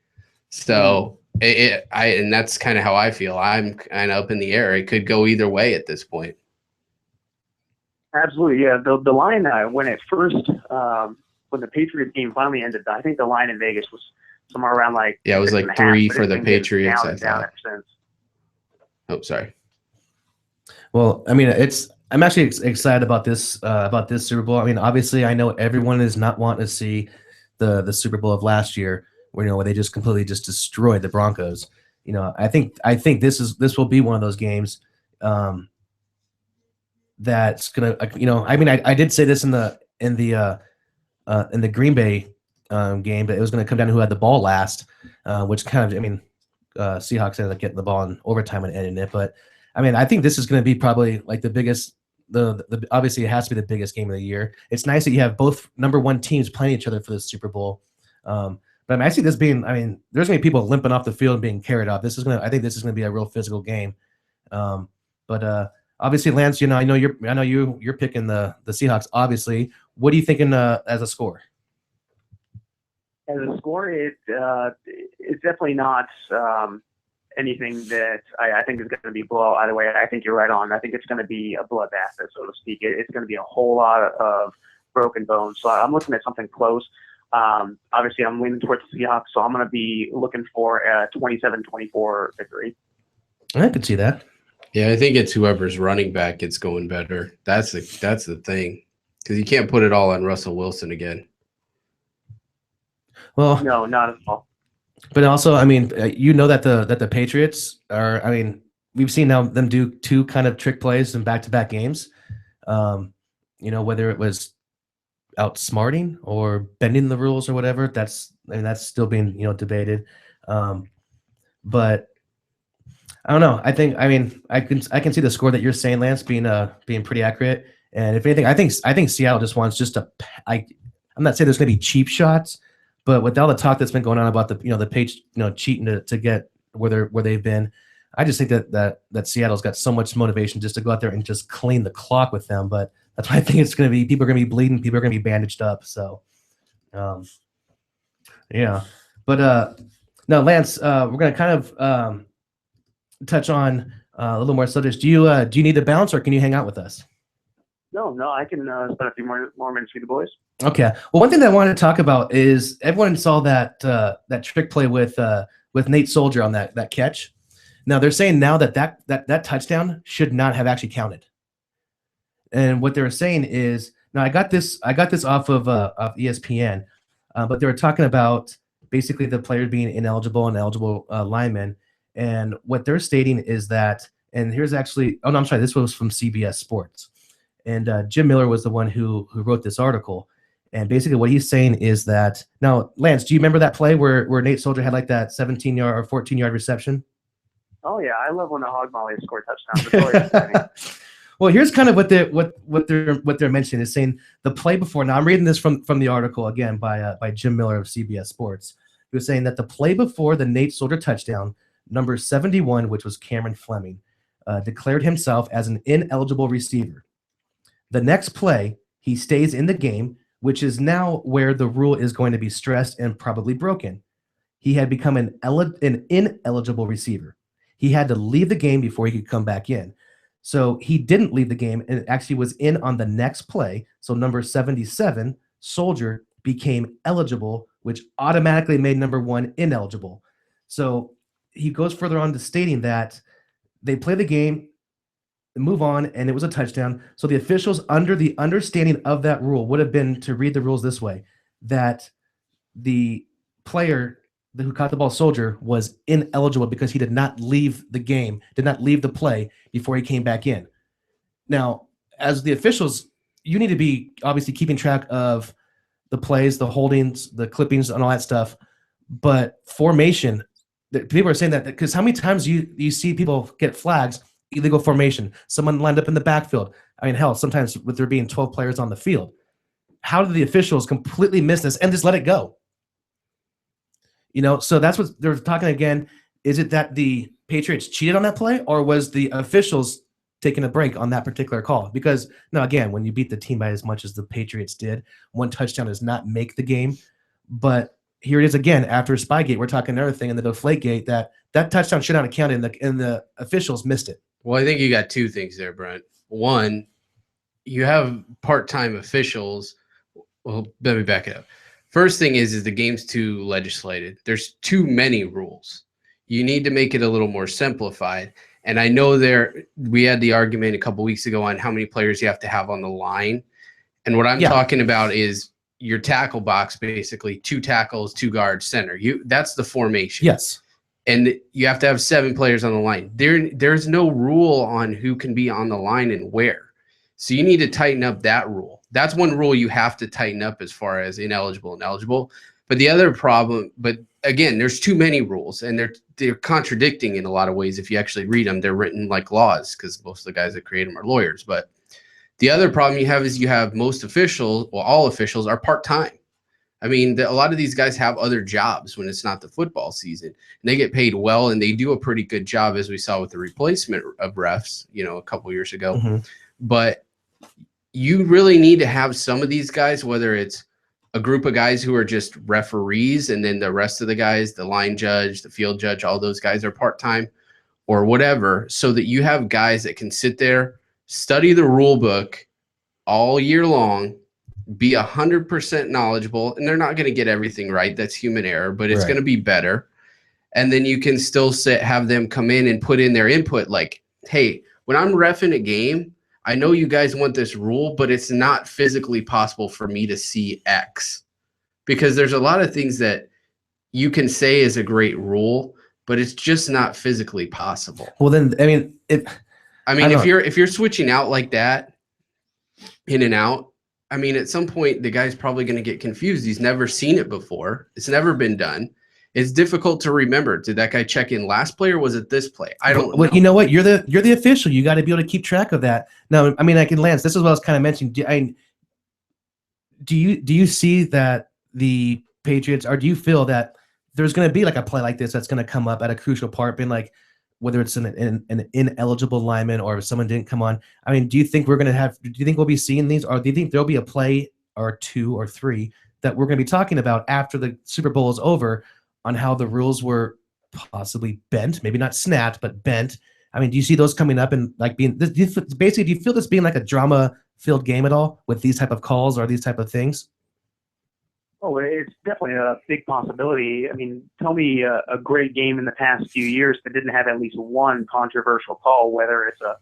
So and that's kind of how I feel. I'm kind of up in the air. It could go either way at this point. Absolutely, yeah. The line when it first when the Patriots game finally ended, I think the line in Vegas was somewhere around like it was like 3 for the Patriots. Down and down ever since. Oh, sorry. Well, I mean, I'm actually excited about this Super Bowl. I mean, obviously, I know everyone is not wanting to see the Super Bowl of last year, where they just completely just destroyed the Broncos. I think this will be one of those games that's gonna. I mean, I did say this in the Green Bay game, but it was going to come down to who had the ball last, which kind of, I mean, Seahawks ended up getting the ball in overtime and ending it, but. I mean, I think this is going to be probably like the biggest. Obviously, it has to be the biggest game of the year. It's nice that you have both number one teams playing each other for the Super Bowl. But I mean, I see this being. I mean, there's going to be people limping off the field and being carried off. I think this is going to be a real physical game. But obviously, Lance, I know you're picking the Seahawks. Obviously, what are you thinking as a score? As a score, it's definitely not. Anything that I think is going to be blowout either way. I think you're right on. I think it's going to be a bloodbath, so to speak. It's going to be a whole lot of broken bones. So I'm looking at something close. Obviously, I'm leaning towards the Seahawks, so I'm going to be looking for a 27-24 victory. I could see that. Yeah, I think it's whoever's running back gets going better. That's the thing, because you can't put it all on Russell Wilson again. Well, no, not at all. But also, I mean, that the Patriots are. I mean, we've seen now them do two kind of trick plays in back-to-back games. Whether it was outsmarting or bending the rules or whatever. That's still being debated. But I don't know. I can see the score that you're saying, Lance, being pretty accurate. And if anything, I think Seattle just wants I'm not saying there's going to be cheap shots. But with all the talk that's been going on about the Patriots cheating to get where they've been, I just think that Seattle's got so much motivation just to go out there and just clean the clock with them. But that's why I think it's going to be. People are going to be bleeding. People are going to be bandaged up. So, yeah. But now, Lance, we're going to kind of touch on a little more subjects. Do you need to bounce, or can you hang out with us? No, I can spend a few more minutes with the boys. Okay. Well, one thing that I wanted to talk about is everyone saw that trick play with Nate Soldier on that catch. Now they're saying now that touchdown should not have actually counted. And what they were saying is, now I got this off of ESPN, but they were talking about basically the player being ineligible and eligible linemen. And what they're stating is that, and here's actually, oh no, I'm sorry, this was from CBS Sports. And Jim Miller was the one who wrote this article. And basically what he's saying is that, now, Lance, do you remember that play where Nate Soldier had like that 17-yard or 14-yard reception? Oh, yeah. I love when the Hog Molly score touchdowns. Well, here's kind of what they're mentioning is saying the play before. Now, I'm reading this from the article again by Jim Miller of CBS Sports. He was saying that the play before the Nate Soldier touchdown, number 71, which was Cameron Fleming, declared himself as an ineligible receiver. The next play, he stays in the game, which is now where the rule is going to be stressed and probably broken. He had become an ineligible receiver. He had to leave the game before he could come back in. So he didn't leave the game and actually was in on the next play. So number 77, Soldier, became eligible, which automatically made number 1 ineligible. So he goes further on to stating that they play the game, move on, and it was a touchdown. So the officials, under the understanding of that rule, would have been to read the rules this way, that the player who caught the ball, Soldier, was ineligible because he did not leave the game, did not leave the play before he came back in. Now, as the officials, you need to be obviously keeping track of the plays, the holdings, the clippings, and all that stuff. But formation, people are saying that because how many times you see people get flags, illegal formation, someone lined up in the backfield. I mean, hell, sometimes with there being 12 players on the field. How did the officials completely miss this and just let it go? So that's what they're talking again. Is it that the Patriots cheated on that play, or was the officials taking a break on that particular call? Because now, again, when you beat the team by as much as the Patriots did, one touchdown does not make the game. But here it is again after Spygate. We're talking another thing in the Deflategate that touchdown should not have counted, and the officials missed it. Well, I think you got two things there, Brent. One, you have part-time officials. Well, let me back it up. First thing is the game's too legislated. There's too many rules. You need to make it a little more simplified. And I know we had the argument a couple weeks ago on how many players you have to have on the line. And what I'm talking about is your tackle box, basically 2 tackles, 2 guards, center. That's the formation. Yes. And you have to have 7 players on the line. There's no rule on who can be on the line and where. So you need to tighten up that rule. That's one rule you have to tighten up as far as ineligible and eligible. But the other problem, but again, there's too many rules, and they're contradicting in a lot of ways. If you actually read them, they're written like laws because most of the guys that create them are lawyers. But the other problem you have is you have most officials, well, all officials are part-time. I mean, a lot of these guys have other jobs when it's not the football season, and they get paid well, and they do a pretty good job, as we saw with the replacement of refs, a couple years ago. Mm-hmm. But you really need to have some of these guys, whether it's a group of guys who are just referees, and then the rest of the guys, the line judge, the field judge, all those guys are part-time or whatever, so that you have guys that can sit there, study the rule book all year long, be 100% knowledgeable, and they're not going to get everything right. That's human error, but it's going to be better. And then you can still have them come in and put in their input like, hey, when I'm reffing a game, I know you guys want this rule, but it's not physically possible for me to see X, because there's a lot of things that you can say is a great rule, but it's just not physically possible. Well, then, I mean, if you're switching out like that, in and out, I mean, at some point the guy's probably going to get confused. He's never seen it before. It's never been done. It's difficult to remember. Did that guy check in last play, or was it this play? I don't know. Well, you know what? You're the official. You got to be able to keep track of that. Now, I mean, Lance, this is what I was kind of mentioning. Do you see that the Patriots, or do you feel that there's going to be like a play like this that's going to come up at a crucial part, being like, whether it's an ineligible lineman or if someone didn't come on? I mean, do you think we'll be seeing these, or do you think there'll be a play or 2 or 3 that we're going to be talking about after the Super Bowl is over on how the rules were possibly bent, maybe not snapped, but bent? I mean, do you see those coming up and like being do you feel this being like a drama-filled game at all with these type of calls or these type of things? Oh, it's definitely a big possibility. I mean, tell me a great game in the past few years that didn't have at least one controversial call, whether it's a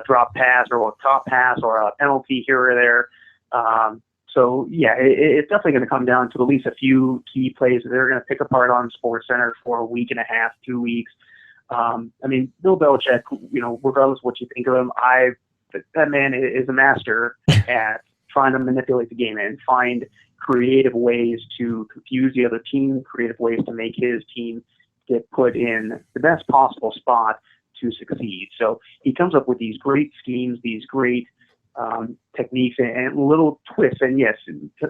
drop pass or a top pass or a penalty here or there. So yeah, it's definitely going to come down to at least a few key plays that they're going to pick apart on SportsCenter for a week and a half, 2 weeks. I mean, Bill Belichick, regardless of what you think of him, that man is a master at trying to manipulate the game and find creative ways to confuse the other team, creative ways to make his team get put in the best possible spot to succeed. So he comes up with these great schemes, these great techniques and little twists. And yes,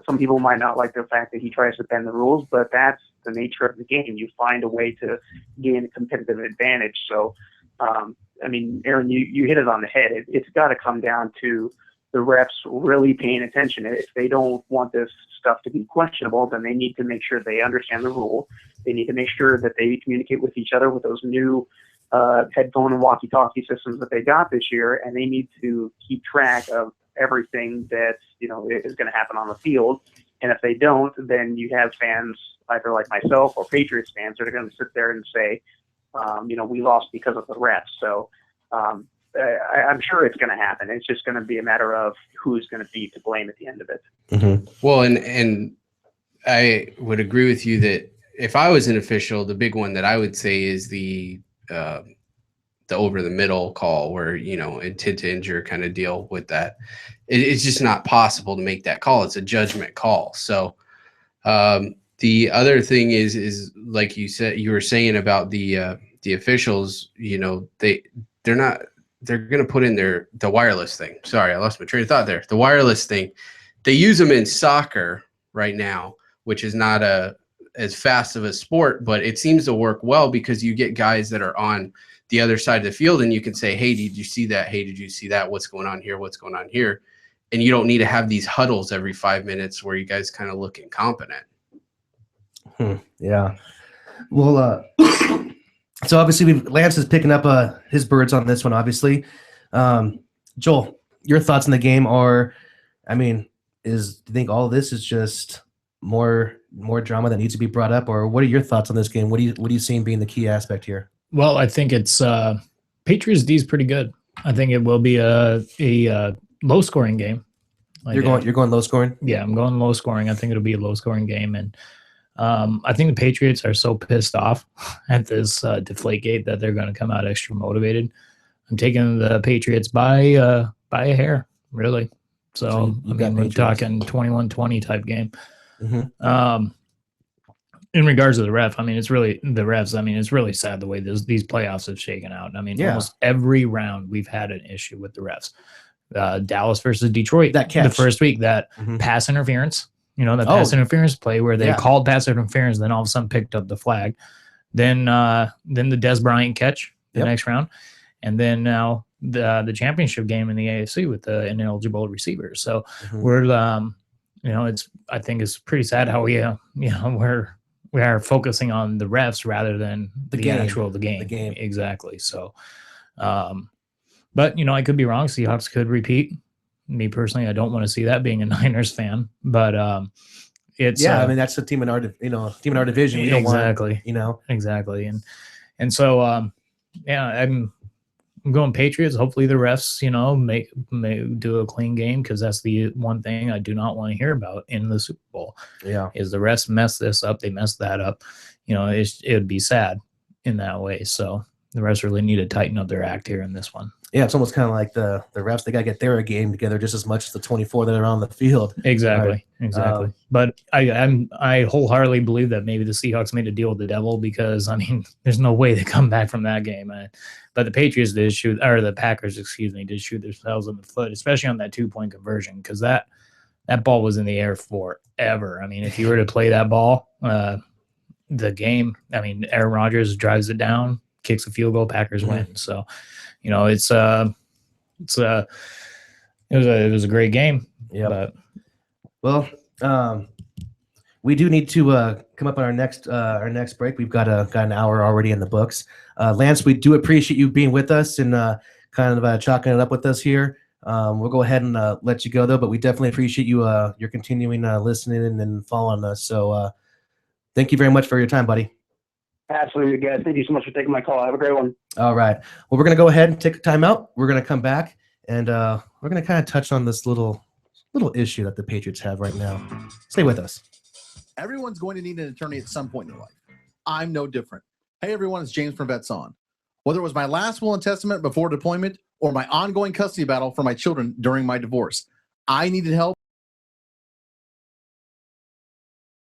some people might not like the fact that he tries to bend the rules, but that's the nature of the game. You find a way to gain a competitive advantage. So, I mean, Aaron, you hit it on the head. It's got to come down to the refs really paying attention. If they don't want this stuff to be questionable, then they need to make sure they understand the rule. They need to make sure that they communicate with each other with those new headphone and walkie-talkie systems that they got this year, and they need to keep track of everything that is going to happen on the field. And if they don't, then you have fans either like myself or Patriots fans that are going to sit there and say, we lost because of the refs. So I'm sure it's going to happen. It's just going to be a matter of who's going to be to blame at the end of it. Mm-hmm. Well, and I would agree with you that if I was an official, the big one that I would say is the the over the middle call where, intent to injure kind of deal with that. It's just not possible to make that call. It's a judgment call. So the other thing is like you were saying about the officials, they're going to put in the wireless thing. Sorry, I lost my train of thought there. The wireless thing, they use them in soccer right now, which is not as fast of a sport, but it seems to work well because you get guys that are on the other side of the field and you can say, hey, did you see that? Hey, did you see that? What's going on here? What's going on here? And you don't need to have these huddles every 5 minutes where you guys kind of look incompetent. Yeah. Well, so obviously Lance is picking up his birds on this one, obviously. Joel, your thoughts on the game are, do you think all of this is just more drama that needs to be brought up, or what are your thoughts on this game? What are you seeing being the key aspect here? Well, I think it's Patriots D is pretty good. I think it will be a low scoring game. You're going low scoring? Yeah, I'm going low scoring. I think it'll be a low scoring game, and I think the Patriots are so pissed off at this Deflategate that they're going to come out extra motivated. I'm taking the Patriots by a hair, really. So we're talking 21-20 type game. Mm-hmm. In regards to the ref, it's really the refs. It's really sad the way these playoffs have shaken out. Almost every round we've had an issue with the refs. Dallas versus Detroit, that catch, the first week, that pass interference, pass interference play where they called pass interference, then all of a sudden picked up the flag. Then the Des Bryant catch the next round. And then now the championship game in the AFC with the ineligible receivers. So we're, I think it's pretty sad how we are focusing on the refs rather than the game. The game. Exactly. So, but I could be wrong. Seahawks could repeat. Me personally, I don't want to see that, being a Niners fan, but it's that's the team in our division. We don't exactly want, exactly. And so I'm going Patriots. Hopefully the refs, may do a clean game, because that's the one thing I do not want to hear about in the Super Bowl. Yeah, is the refs mess this up, they mess that up. It would be sad in that way. So the refs really need to tighten up their act here in this one. Yeah, it's almost kind of like the refs. They got to get their game together just as much as the 24 that are on the field. Exactly, exactly. But I wholeheartily believe that maybe the Seahawks made a deal with the devil, because there's no way they come back from that game. But the Patriots did shoot, or the Packers, did shoot themselves in the foot, especially on that 2-point conversion, because that ball was in the air forever. If you were to play that ball, the game, Aaron Rodgers drives it down, kicks a field goal, Packers win. So, it was a great game. Yeah. Well, we do need to come up on our next break. We've got an hour already in the books. Lance, we do appreciate you being with us and kind of chalking it up with us here. We'll go ahead and let you go, though, but we definitely appreciate you your continuing listening and following us. So thank you very much for your time, buddy. Absolutely, guys. Thank you so much for taking my call. Have a great one. All right. Well, we're going to go ahead and take a time out. We're going to come back, and we're going to kind of touch on this little issue that the Patriots have right now. Stay with us. Everyone's going to need an attorney at some point in their life. I'm no different. Hey, everyone. It's James from Vets On. Whether it was my last will and testament before deployment or my ongoing custody battle for my children during my divorce, I needed help.